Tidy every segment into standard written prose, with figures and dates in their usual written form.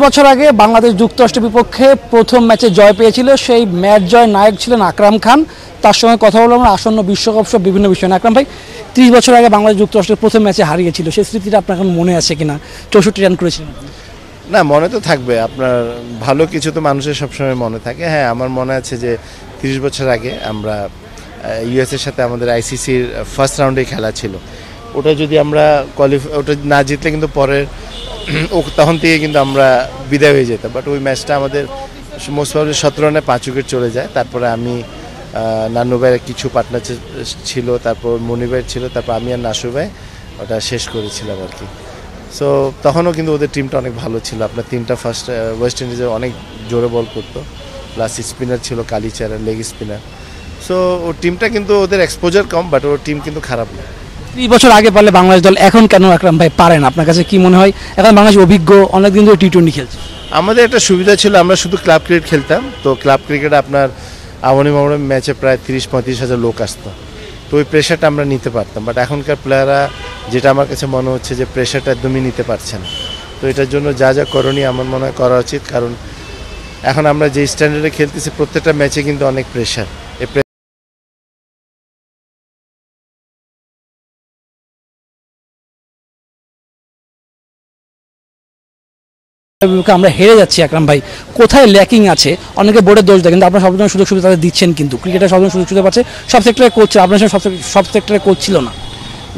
বছর আগে বাংলাদেশ যুক্তরাষ্ট্রের বিপক্ষে প্রথম ম্যাচে জয় পেয়েছিল। সেই ম্যাচ জয় নায়ক ছিলেন আকরাম খান। তার সঙ্গে কথা বললাম আসন্ন বিশ্বকাপ সব বিভিন্ন বিষয়। আকরাম ভাই, 30 বছর আগে বাংলাদেশ যুক্তরাষ্ট্রের প্রথম ম্যাচে হারিয়েছিল, সেই স্মৃতিটা আপনার এখন মনে আছে কিনা? 64 রান করেছিলেন। না, মনে তো থাকবে। আপনার ভালো কিছু তো মানুষের সবসময় মনে থাকে। হ্যাঁ, আমার মনে আছে যে 30 বছর আগে আমরা ইউএসের সাথে আমাদের আইসিসির ফার্স্ট রাউন্ডে খেলা ছিল। ওটা যদি আমরা ওটা না জিতলে কিন্তু পরের তখন থেকে কিন্তু আমরা বিদায় হয়ে যেতাম। বাট ওই ম্যাচটা আমাদের মোস্ট প্রবাবলি 17 রানে 5 উইকেট চলে যায়। তারপরে আমি নান্নু ভাইয়ের কিছু পার্টনার ছিল, তারপর মনি ভাই ছিল, তারপর আমি আর নাসু ভাই ওটা শেষ করেছিলাম আর কি। সো তখনও কিন্তু ওদের টিমটা অনেক ভালো ছিল। আপনার টিমটা ফার্স্ট ওয়েস্ট ইন্ডিজে অনেক জোরে বল করতো, প্লাস স্পিনার ছিল কালিচার, লেগ স্পিনার। সো ওর টিমটা কিন্তু ওদের exposure com, but or team কিন্তু খারাপ না। 30 বছর আগে পারলে বাংলাদেশ দল এখন কেন আকরাম ভাই পারেন? আপনার কাছে কি মনে হয়? এখন বাংলাদেশ অভিজ্ঞ, অনেকদিন ধরে টি-20 খেলছে। আমাদের একটা সুবিধা ছিল, আমরা শুধু ক্লাব ক্রিকেট খেলতাম। তো ক্লাব ক্রিকেটে আপনার আওয়ানি ম্যাচে প্রায় 30-35 হাজার লোক আসতো। তো ওই প্রেশারটা আমরা নিতে পারতাম। বাট এখনকার প্লেয়াররা, যেটা আমার কাছে মনে হচ্ছে যে প্রেশারটা একদমই নিতে পারছে না। তো এটার জন্য যা যা করণীয় আমার মনে হয় করা উচিত। কারণ এখন আমরা যে স্ট্যান্ডার্ডে খেলতেছি প্রত্যেকটা ম্যাচে কিন্তু অনেক প্রেশার। আমরা হেরে যাচ্ছি আকরাম ভাই, কোথায় ল্যাকিং আছে? অনেকে বোর্ডের দোষ দেয়, কিন্তু আপনার সবসময় সুযোগ সুবিধা তাদের দিচ্ছেন, কিন্তু ক্রিকেটের সবসময় সুযোগ সুবিধা পাচ্ছে, সব সেক্টরে কোচ ছিল, আপনার সব সেক্টরে কোচ ছিল না।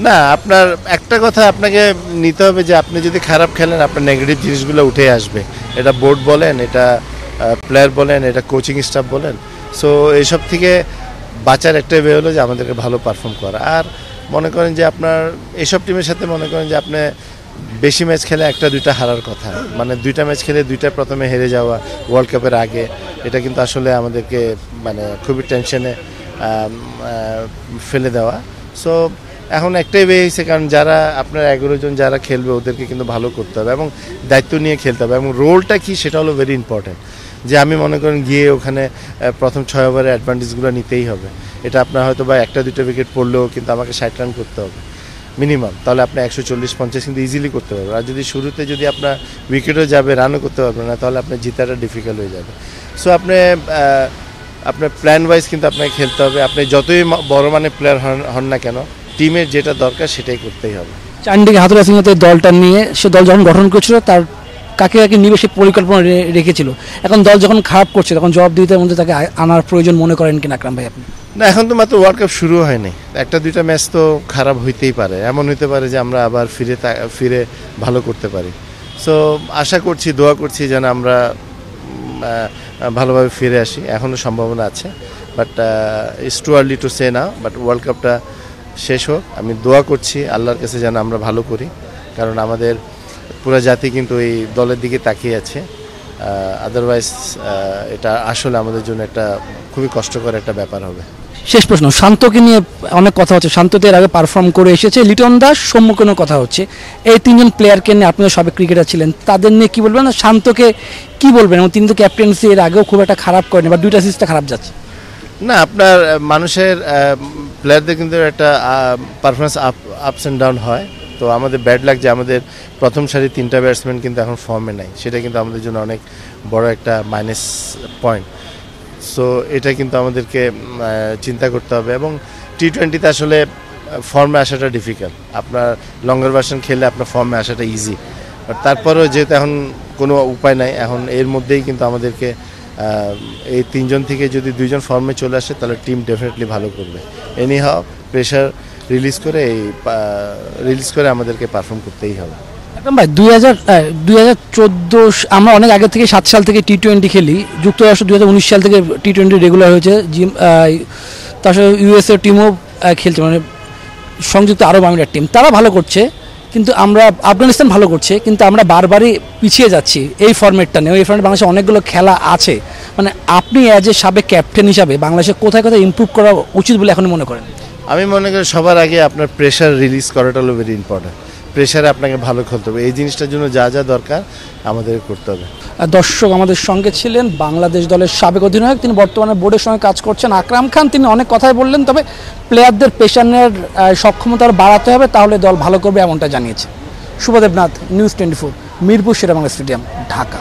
না, আপনার একটা কথা আপনাকে নিতে হবে যে আপনি যদি খারাপ খেলেন আপনার নেগেটিভ জিনিসগুলো উঠে আসবে। এটা বোর্ড বলেন, এটা প্লেয়ার বলেন, এটা কোচিং স্টাফ বলেন। সো এইসব থেকে বাঁচার একটাই ওয়ে হলো যে আমাদেরকে ভালো পারফর্ম করা। আর মনে করেন যে আপনার এইসব টিমের সাথে মনে করেন যে আপনি বেশি ম্যাচ খেলে 1-2টা হারার কথা, মানে 2টা ম্যাচ খেলে 2টা প্রথমে হেরে যাওয়া ওয়ার্ল্ড কাপের আগে, এটা কিন্তু আসলে আমাদেরকে মানে খুবই টেনশনে ফেলে দেওয়া। সো এখন একটাই ওয়ে হয়েছে, কারণ যারা আপনার 11 জন যারা খেলবে ওদেরকে কিন্তু ভালো করতে হবে এবং দায়িত্ব নিয়ে খেলতে হবে। এবং রোলটা কি সেটা হলো ভেরি ইম্পর্টেন্ট। যে আমি মনে করেন গিয়ে ওখানে প্রথম 6 ওভারের অ্যাডভান্টেজগুলো নিতেই হবে। এটা আপনার হয়তো বা 1-2টা উইকেট পড়লেও কিন্তু আমাকে 60 রান করতে হবে মিনিমাম, তাহলে আপনি 140-50 কিন্তু ইজিলি করতে পারবেন। আর যদি শুরুতে যদি আপনার উইকেটও যাবে, রানও করতে পারবেন না, তাহলে আপনার জিতাটা ডিফিকাল্ট হয়ে যাবে। সো আপনার প্ল্যান ওয়াইজ কিন্তু আপনাকে খেলতে হবে। আপনি যতই বড় মানের প্লেয়ার হন না কেন, টিমের যেটা দরকার সেটাই করতেই হবে। চান্ডিকে হাতুড়া সিংহতে দলটা নিয়ে, সে দল যখন গঠন করেছিল তার কাকে কাকে নিবে সে পরিকল্পনা রেখেছিল। এখন দল যখন খারাপ করছে তখন জবাবদিহিতার মধ্যে তাকে আনার প্রয়োজন মনে করেন কিনা আকরাম ভাই আপনি? না, এখন তো মাত্র ওয়ার্ল্ড কাপ শুরু হয়নি। 1-2টা ম্যাচ তো খারাপ হইতেই পারে, এমন হইতে পারে যে আমরা আবার ফিরে ভালো করতে পারি। সো আশা করছি, দোয়া করছি যেন আমরা ভালোভাবে ফিরে আসি। এখনও সম্ভাবনা আছে, but it's too early to say না। বাট ওয়ার্ল্ড কাপটা শেষ হোক, আমি দোয়া করছি আল্লাহর কাছে যেন আমরা ভালো করি, কারণ আমাদের পুরো জাতি কিন্তু এই দলের দিকে তাকিয়ে আছে। আদারওয়াইজ এটা আসলে আমাদের জন্য একটা খুবই কষ্টকর একটা ব্যাপার হবে। শেষ প্রশ্ন, শান্তকে নিয়ে অনেক কথা হচ্ছে। শান্ত এর আগে পারফর্ম করে এসেছে, লিটন দাস, সম্মুখীনও কথা হচ্ছে। এই 3জন প্লেয়ারকে নিয়ে, আপনিও সাবেক ক্রিকেটার ছিলেন, তাদের নিয়ে কী বলবেন? শান্তকে কি বলবেন? এবং তিনি তো ক্যাপ্টেন্সি এর আগেও খুব একটা খারাপ করেনি, বা 2টা সিরিজটা খারাপ যাচ্ছে। না, আপনার মানুষের প্লেয়ারদের কিন্তু একটা পারফরমেন্স আপস অ্যান্ড ডাউন হয়। তো আমাদের ব্যাড লাগ যে আমাদের প্রথম সারি 3টা ব্যাটসম্যান কিন্তু এখন ফর্মে নাই, সেটা কিন্তু আমাদের জন্য অনেক বড় একটা মাইনাস পয়েন্ট। সো এটা কিন্তু আমাদেরকে চিন্তা করতে হবে। এবং টি-20তে আসলে ফর্মে আসাটা ডিফিকাল্ট। আপনার লঙ্গার ভার্সন খেলে আপনার ফর্মে আসাটা ইজি, বাট তারপরেও যেহেতু এখন কোনো উপায় নাই, এখন এর মধ্যেই কিন্তু আমাদেরকে এই 3জন থেকে যদি 2জন ফর্মে চলে আসে তাহলে টিম ডেফিনেটলি ভালো করবে। এনি হাও প্রেশার রিলিজ করে আমাদেরকে পারফর্ম করতেই হবে। একদম ভাই, 2014 আমরা অনেক আগে থেকে 7 সাল থেকে টি-20 খেলি। যুক্তরাষ্ট্র 2019 সাল থেকে টি-20 রেগুলার হয়েছে। তার সাথে ইউএসএ টিমও খেলছে, মানে সংযুক্ত আরব আমিরাত টিম, তারা ভালো করছে। কিন্তু আমরা, আফগানিস্তান ভালো করছে, কিন্তু আমরা বারবারই পিছিয়ে যাচ্ছি এই ফরম্যাটটা নিয়ে। এই ফরম্যাটে বাংলাদেশে অনেকগুলো খেলা আছে। মানে আপনি অ্যাজ এ সাবেক ক্যাপ্টেন হিসাবে বাংলাদেশে কোথায় কোথায় ইমপ্রুভ করা উচিত বলে এখন মনে করেন? আমি মনে করি সবার আগে আপনার প্রেশার রিলিজ করাটা হলো ভেরি ইম্পর্টেন্ট। প্রেশারে আপনাকে ভালো খেলতে হবে, এই জিনিসটার জন্য যা যা দরকার আমাদের করতে হবে। দর্শক, আমাদের সঙ্গে ছিলেন বাংলাদেশ দলের সাবেক অধিনায়ক, তিনি বর্তমানে বোর্ডের সঙ্গে কাজ করছেন, আকরাম খান। তিনি অনেক কথাই বললেন, তবে প্লেয়ারদের প্রেশার নেওয়ার সক্ষমতা বাড়াতে হবে, তাহলে দল ভালো করবে এমনটা জানিয়েছে। শুভদেব নাথ, নিউজ 24। মিরপুর শেরেবাংলা স্টেডিয়াম, ঢাকা।